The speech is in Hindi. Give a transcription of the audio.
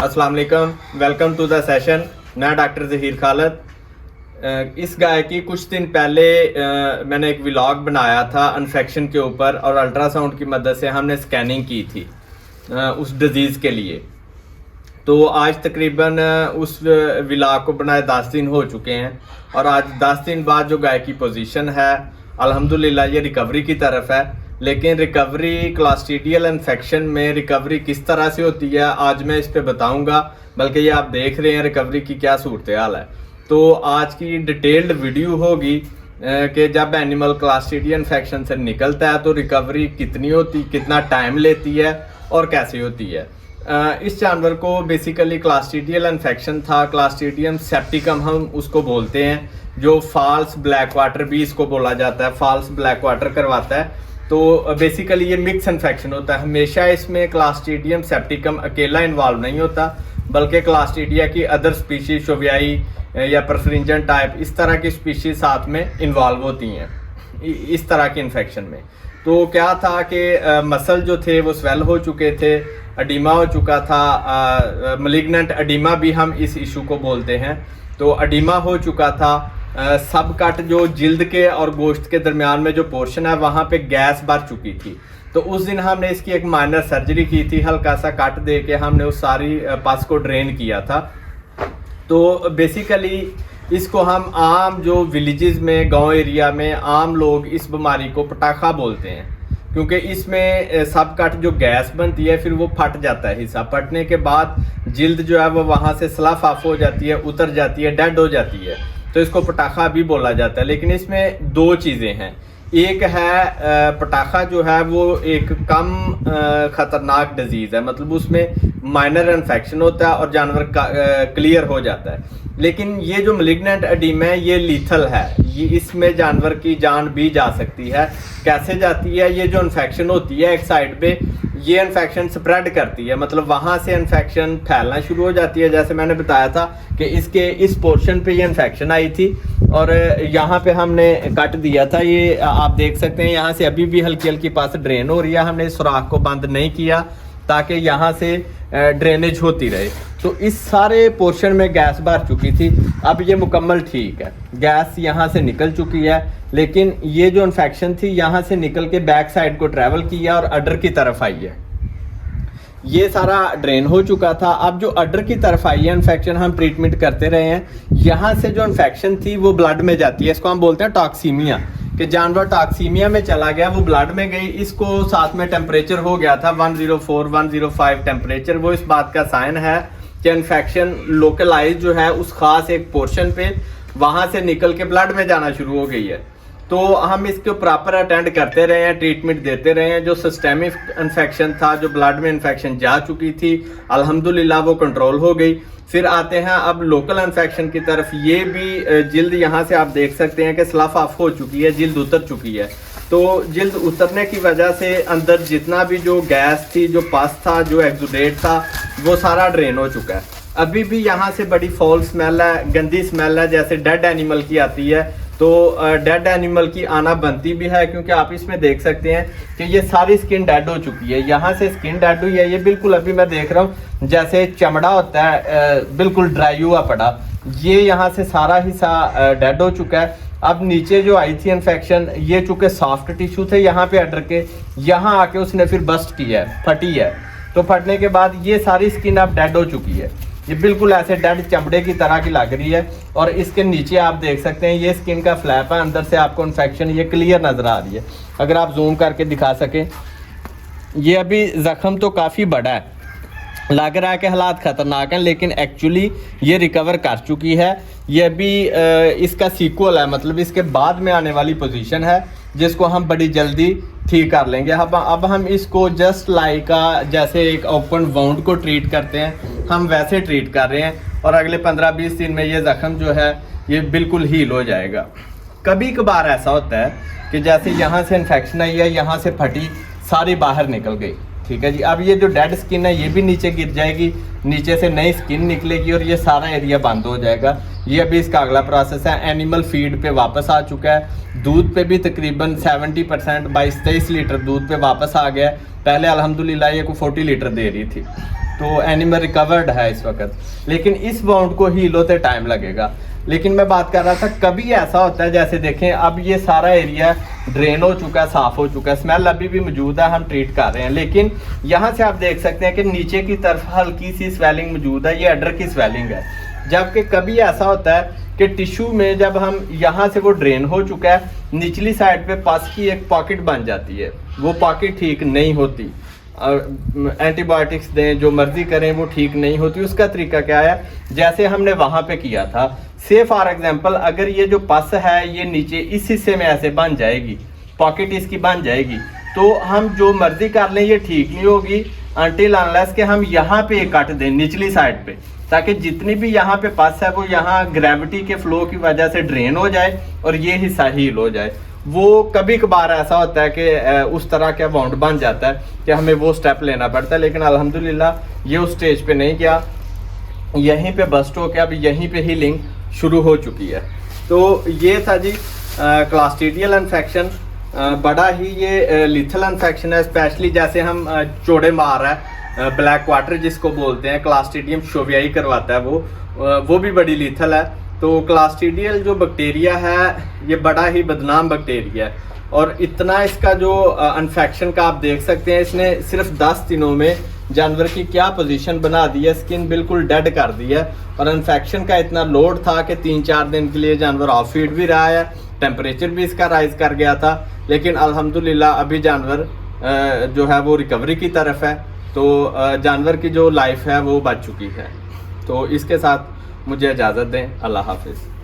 अस्सलाम वालेकुम, वेलकम टू द सेशन। मैं डॉक्टर ज़हीर खालिद। इस गाय की कुछ दिन पहले मैंने एक व्लॉग बनाया था इन्फेक्शन के ऊपर और अल्ट्रासाउंड की मदद से हमने स्कैनिंग की थी उस डिज़ीज़ के लिए। तो आज तकरीबन उस व्लॉग को बनाए 10 दिन हो चुके हैं और आज 10 दिन बाद जो गाय की पोजीशन है अल्हम्दुलिल्लाह ये रिकवरी की तरफ है। लेकिन रिकवरी क्लॉस्ट्रीडियल इन्फेक्शन में रिकवरी किस तरह से होती है आज मैं इस पे बताऊंगा, बल्कि ये आप देख रहे हैं रिकवरी की क्या सूरत हाल है। तो आज की डिटेल्ड वीडियो होगी कि जब एनिमल क्लॉस्ट्रीडियल इन्फेक्शन से निकलता है तो रिकवरी कितनी होती, कितना टाइम लेती है और कैसे होती है। इस जानवर को बेसिकली क्लॉस्ट्रीडियल इन्फेक्शन था, क्लॉस्ट्रीडियम सेप्टिकम हम उसको बोलते हैं, जो फॉल्स ब्लैक वाटर भी इसको बोला जाता है, फॉल्स ब्लैक वाटर करवाता है। तो बेसिकली ये मिक्स इन्फेक्शन होता है। हमेशा इसमें क्लॉस्ट्रीडियम सेप्टिकम अकेला इन्वॉल्व नहीं होता, बल्कि क्लॉस्ट्रीडिया की अदर स्पीशीज शोवियाई या परफ्रिंजन टाइप इस तरह की स्पीशीज साथ में इन्वॉल्व होती हैं इस तरह के इन्फेक्शन में। तो क्या था कि मसल जो थे वो स्वेल हो चुके थे, एडिमा हो चुका था, मलिग्नेंट एडिमा भी हम इस इशू को बोलते हैं। तो एडिमा हो चुका था, सब कट जो जिल्द के और गोश्त के दरमियान में जो पोर्शन है वहाँ पे गैस भर चुकी थी। तो उस दिन हमने इसकी एक माइनर सर्जरी की थी, हल्का सा कट दे के हमने उस सारी पस को ड्रेन किया था। तो बेसिकली इसको हम आम जो विलेजेस में, गांव एरिया में आम लोग इस बीमारी को पटाखा बोलते हैं, क्योंकि इसमें सब कट जो गैस बनती है फिर वो फट जाता है हिस्सा। फटने के बाद जिल्द जो है वो वहाँ से स्लफ ऑफ हो जाती है, उतर जाती है, डेड हो जाती है। तो इसको पटाखा भी बोला जाता है। लेकिन इसमें दो चीज़ें हैं, एक है पटाखा जो है वो एक कम ख़तरनाक डिजीज़ है, मतलब उसमें माइनर इन्फेक्शन होता है और जानवर क्लियर हो जाता है। लेकिन ये जो मलिग्नेंट एडिमा है ये लीथल है, ये इसमें जानवर की जान भी जा सकती है। कैसे जाती है? ये जो इन्फेक्शन होती है एक साइड पे, ये इन्फेक्शन स्प्रेड करती है, मतलब वहाँ से इन्फेक्शन फैलना शुरू हो जाती है। जैसे मैंने बताया था कि इसके इस पोर्शन पे ये इन्फेक्शन आई थी और यहाँ पे हमने कट दिया था, ये आप देख सकते हैं यहाँ से अभी भी हल्की हल्की पास ड्रेन हो रही है। हमने इस सुराख को बंद नहीं किया ताकि यहाँ से ड्रेनेज होती रहे। तो इस सारे पोर्शन में गैस भर चुकी थी, अब ये मुकम्मल ठीक है, गैस यहाँ से निकल चुकी है। लेकिन ये जो इन्फेक्शन थी यहाँ से निकल के बैक साइड को ट्रैवल किया और अडर की तरफ आई है। ये सारा ड्रेन हो चुका था। अब जो अडर की तरफ आई है इन्फेक्शन, हम ट्रीटमेंट करते रहे हैं। यहाँ से जो इन्फेक्शन थी वो ब्लड में जाती है, इसको हम बोलते हैं टॉक्सीमिया, कि जानवर टॉक्सीमिया में चला गया, वो ब्लड में गई। इसको साथ में टेम्परेचर हो गया था 104 105 टेम्परेचर। वो इस बात का साइन है कि इन्फेक्शन लोकलाइज जो है उस खास एक पोर्शन पे वहाँ से निकल के ब्लड में जाना शुरू हो गई है। तो हम इसको प्रॉपर अटेंड करते रहे हैं, ट्रीटमेंट देते रहे हैं। जो सिस्टेमिक इन्फेक्शन था, जो ब्लड में इन्फेक्शन जा चुकी थी, अल्हम्दुलिल्लाह वो कंट्रोल हो गई। फिर आते हैं अब लोकल इन्फेक्शन की तरफ। ये भी जिल्द यहाँ से आप देख सकते हैं कि स्लफ ऑफ हो चुकी है, जिल्द उतर चुकी है। तो जिल्द उतरने की वजह से अंदर जितना भी जो गैस थी, जो पस था, जो एक्सुडेट था, वो सारा ड्रेन हो चुका है। अभी भी यहाँ से बड़ी फॉल स्मेल है, गंदी स्मेल है, जैसे डेड एनिमल की आती है। तो डेड एनिमल की आना बनती भी है, क्योंकि आप इसमें देख सकते हैं कि ये सारी स्किन डेड हो चुकी है। यहाँ से स्किन डेड हुई है, ये बिल्कुल अभी मैं देख रहा हूँ जैसे चमड़ा होता है बिल्कुल ड्राई हुआ पड़ा, ये यहाँ से सारा हिस्सा डेड हो चुका है। अब नीचे जो आई थी इन्फेक्शन, ये चूँकि सॉफ्ट टिश्यू थे यहाँ पे अडर के, यहाँ आके उसने फिर बस्ट किया है, फटी है। तो फटने के बाद ये सारी स्किन अब डेड हो चुकी है, ये बिल्कुल ऐसे डेड चमड़े की तरह की लग रही है। और इसके नीचे आप देख सकते हैं ये स्किन का फ्लैप है, अंदर से आपको इन्फेक्शन ये क्लियर नज़र आ रही है। अगर आप जूम करके दिखा सकें, ये अभी ज़ख्म तो काफ़ी बड़ा है, लग रहा है कि हालात ख़तरनाक हैं, लेकिन एक्चुअली ये रिकवर कर चुकी है। ये अभी इसका सीक्वल है, मतलब इसके बाद में आने वाली पोजीशन है, जिसको हम बड़ी जल्दी ठीक कर लेंगे। अब हम इसको जस्ट लाइक जैसे एक ओपन वाउंड को ट्रीट करते हैं, हम वैसे ट्रीट कर रहे हैं। और अगले 15-20 दिन में ये ज़ख्म जो है ये बिल्कुल हील हो जाएगा। कभी कभार ऐसा होता है कि जैसे यहाँ से इन्फेक्शन आई है, यहाँ से फटी सारी बाहर निकल गई, ठीक है जी। अब ये जो डेड स्किन है ये भी नीचे गिर जाएगी, नीचे से नई स्किन निकलेगी और ये सारा एरिया बंद हो जाएगा। ये अभी इसका अगला प्रोसेस है। एनिमल फीड पे वापस आ चुका है, दूध पे भी तकरीबन 70% 22-23 लीटर दूध पे वापस आ गया है। पहले अल्हम्दुलिल्लाह ये को 40 लीटर दे रही थी। तो एनिमल रिकवर्ड है इस वक्त, लेकिन इस वाउंड को हील होते टाइम लगेगा। लेकिन मैं बात कर रहा था कभी ऐसा होता है, जैसे देखें अब ये सारा एरिया ड्रेन हो चुका है, साफ हो चुका है, स्मेल अभी भी मौजूद है, हम ट्रीट कर रहे हैं, लेकिन यहाँ से आप देख सकते हैं कि नीचे की तरफ हल्की सी स्वेलिंग मौजूद है, ये अडर की स्वेलिंग है। जबकि कभी ऐसा होता है कि टिश्यू में जब हम यहाँ से वो ड्रेन हो चुका है, निचली साइड पे पस की एक पॉकेट बन जाती है, वो पॉकेट ठीक नहीं होती, और एंटीबायोटिक्स दें जो मर्जी करें वो ठीक नहीं होती। उसका तरीका क्या है, जैसे हमने वहाँ पे किया था, से फॉर एग्जांपल अगर ये जो पस है ये नीचे इस हिस्से में ऐसे बन जाएगी, पॉकेट इसकी बन जाएगी, तो हम जो मर्जी कर लें ये ठीक नहीं होगी अनटिल अनलेस के हम यहाँ पे कट दें निचली साइड पे, ताकि जितनी भी यहाँ पे पस है वो यहाँ ग्रेविटी के फ्लो की वजह से ड्रेन हो जाए और ये हिस्सा हील हो जाए। वो कभी कभार ऐसा होता है कि उस तरह का वाउंड बन जाता है कि हमें वो स्टेप लेना पड़ता है, लेकिन अल्हम्दुलिल्लाह ये उस स्टेज पे नहीं गया, यहीं पे बस्ट हो के अब यहीं पे हीलिंग शुरू हो चुकी है। तो ये था जी क्लास्ट्रीडियल इन्फेक्शन, बड़ा ही ये लिथल इन्फेक्शन है, स्पेशली जैसे हम चौड़े मार है, ब्लैक वाटर जिसको बोलते हैं, क्लास्ट्रीडियम शोवियाई करवाता है वो भी बड़ी लिथल है। तो क्लास्ट्रीडियल जो बैक्टीरिया है ये बड़ा ही बदनाम बैक्टीरिया है, और इतना इसका जो इन्फेक्शन का आप देख सकते हैं, इसने सिर्फ 10 दिनों में जानवर की क्या पोजीशन बना दी है, स्किन बिल्कुल डेड कर दी है। और इन्फेक्शन का इतना लोड था कि 3-4 दिन के लिए जानवर ऑफ फीड भी रहा है, टेम्परेचर भी इसका राइज कर गया था, लेकिन अल्हम्दुलिल्लाह अभी जानवर जो है वो रिकवरी की तरफ है। तो जानवर की जो लाइफ है वो बच चुकी है। तो इसके साथ मुझे इजाज़त दें, अल्लाह हाफिज़।